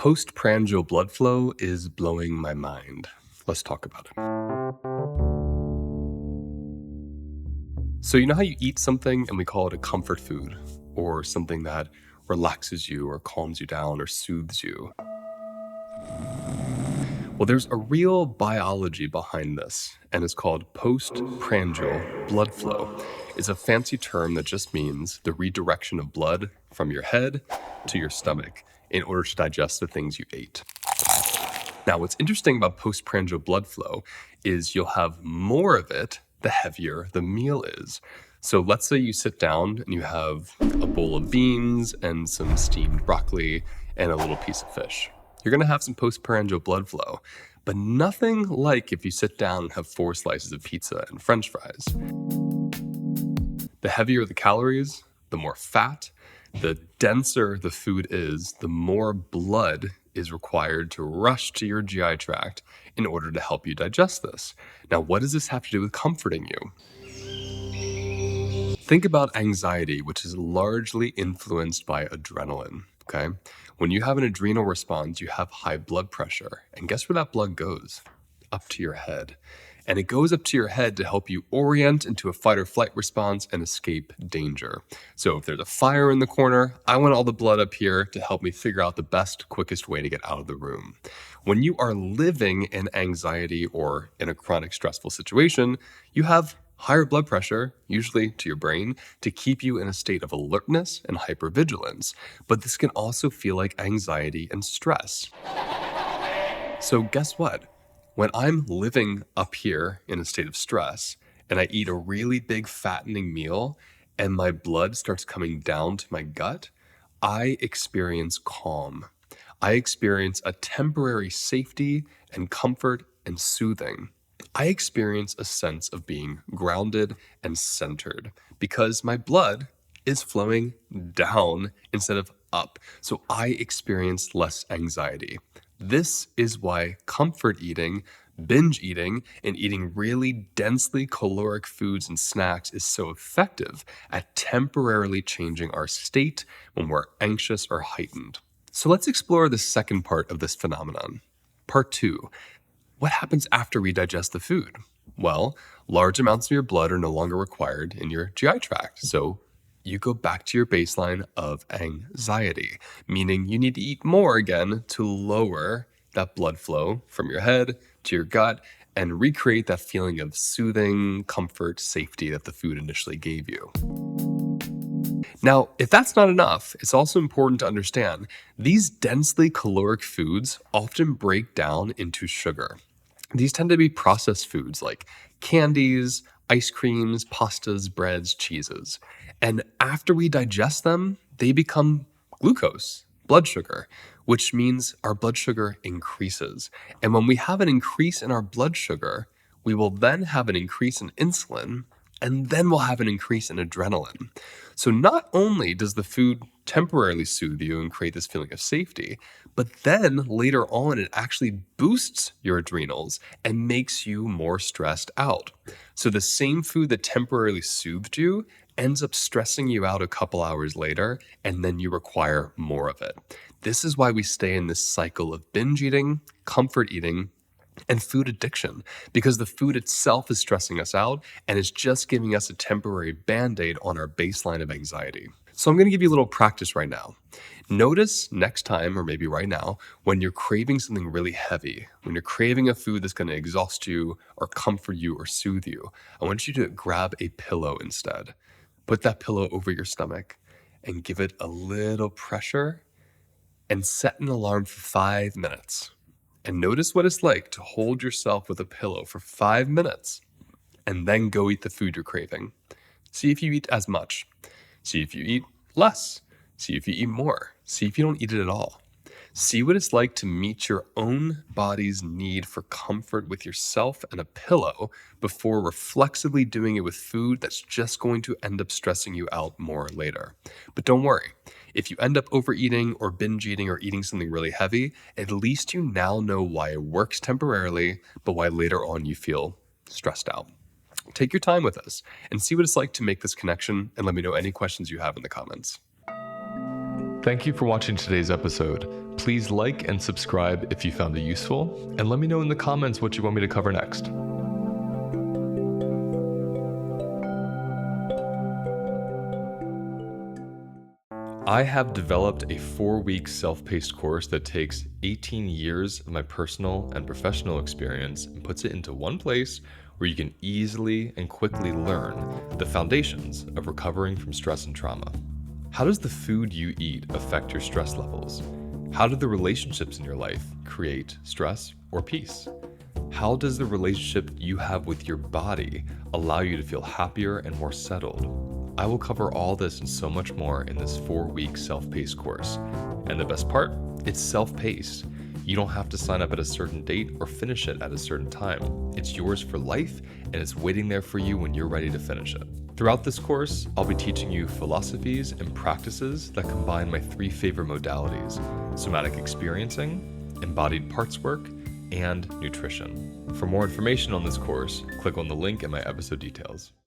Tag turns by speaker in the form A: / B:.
A: Postprandial blood flow is blowing my mind. Let's talk about it. So, you know how you eat something and we call it a comfort food, or something that relaxes you or calms you down or soothes you? Well, there's a real biology behind this, and it's called postprandial blood flow. It's a fancy term that just means the redirection of blood from your head to your stomach in order to digest the things you ate. Now, what's interesting about postprandial blood flow is you'll have more of it the heavier the meal is. So let's say you sit down and you have a bowl of beans and some steamed broccoli and a little piece of fish. You're going to have some postprandial blood flow, but nothing like if you sit down and have 4 slices of pizza and french fries. The heavier the calories, the more fat, the denser the food is, the more blood is required to rush to your GI tract in order to help you digest this. Now, what does this have to do with comforting you? Think about anxiety, which is largely influenced by adrenaline, okay? When you have an adrenal response, you have high blood pressure. And guess where that blood goes? Up to your head. And it goes up to your head to help you orient into a fight or flight response and escape danger. So if there's a fire in the corner, I want all the blood up here to help me figure out the best, quickest way to get out of the room. When you are living in anxiety or in a chronic stressful situation, you have higher blood pressure, usually to your brain, to keep you in a state of alertness and hypervigilance. But this can also feel like anxiety and stress. So guess what? When I'm living up here in a state of stress and I eat a really big fattening meal and my blood starts coming down to my gut, I experience calm. I experience a temporary safety and comfort and soothing. I experience a sense of being grounded and centered because my blood is flowing down instead of up. So I experience less anxiety. This is why comfort eating, binge eating, and eating really densely caloric foods and snacks is so effective at temporarily changing our state when we're anxious or heightened. So let's explore the second part of this phenomenon. Part 2. What happens after we digest the food? Well, large amounts of your blood are no longer required in your GI tract, so you go back to your baseline of anxiety, meaning you need to eat more again to lower that blood flow from your head to your gut and recreate that feeling of soothing, comfort, safety that the food initially gave you. Now, if that's not enough, it's also important to understand these densely caloric foods often break down into sugar. These tend to be processed foods like candies, ice creams, pastas, breads, cheeses. And after we digest them, they become glucose, blood sugar, which means our blood sugar increases. And when we have an increase in our blood sugar, we will then have an increase in insulin, and then we'll have an increase in adrenaline. So not only does the food temporarily soothe you and create this feeling of safety, but then later on it actually boosts your adrenals and makes you more stressed out. So the same food that temporarily soothed you ends up stressing you out a couple hours later, and then you require more of it. This is why we stay in this cycle of binge eating, comfort eating, and food addiction, because the food itself is stressing us out and it's just giving us a temporary band-aid on our baseline of anxiety. So I'm going to give you a little practice right now. Notice next time, or maybe right now, when you're craving something really heavy, when you're craving a food that's going to exhaust you or comfort you or soothe you, I want you to grab a pillow instead. Put that pillow over your stomach and give it a little pressure and set an alarm for 5 minutes. And notice what it's like to hold yourself with a pillow for 5 minutes and then go eat the food you're craving. See if you eat as much. See if you eat less. See if you eat more. See if you don't eat it at all. See what it's like to meet your own body's need for comfort with yourself and a pillow before reflexively doing it with food that's just going to end up stressing you out more later. But don't worry. If you end up overeating or binge eating or eating something really heavy, at least you now know why it works temporarily, but why later on you feel stressed out. Take your time with this and see what it's like to make this connection, and let me know any questions you have in the comments. Thank you for watching today's episode. Please like and subscribe if you found it useful, and let me know in the comments what you want me to cover next. I have developed a 4-week self-paced course that takes 18 years of my personal and professional experience and puts it into one place where you can easily and quickly learn the foundations of recovering from stress and trauma. How does the food you eat affect your stress levels? How do the relationships in your life create stress or peace? How does the relationship you have with your body allow you to feel happier and more settled? I will cover all this and so much more in this 4-week self-paced course. And the best part, it's self-paced. You don't have to sign up at a certain date or finish it at a certain time. It's yours for life, and it's waiting there for you when you're ready to finish it. Throughout this course, I'll be teaching you philosophies and practices that combine my 3 favorite modalities: somatic experiencing, embodied parts work, and nutrition. For more information on this course, click on the link in my episode details.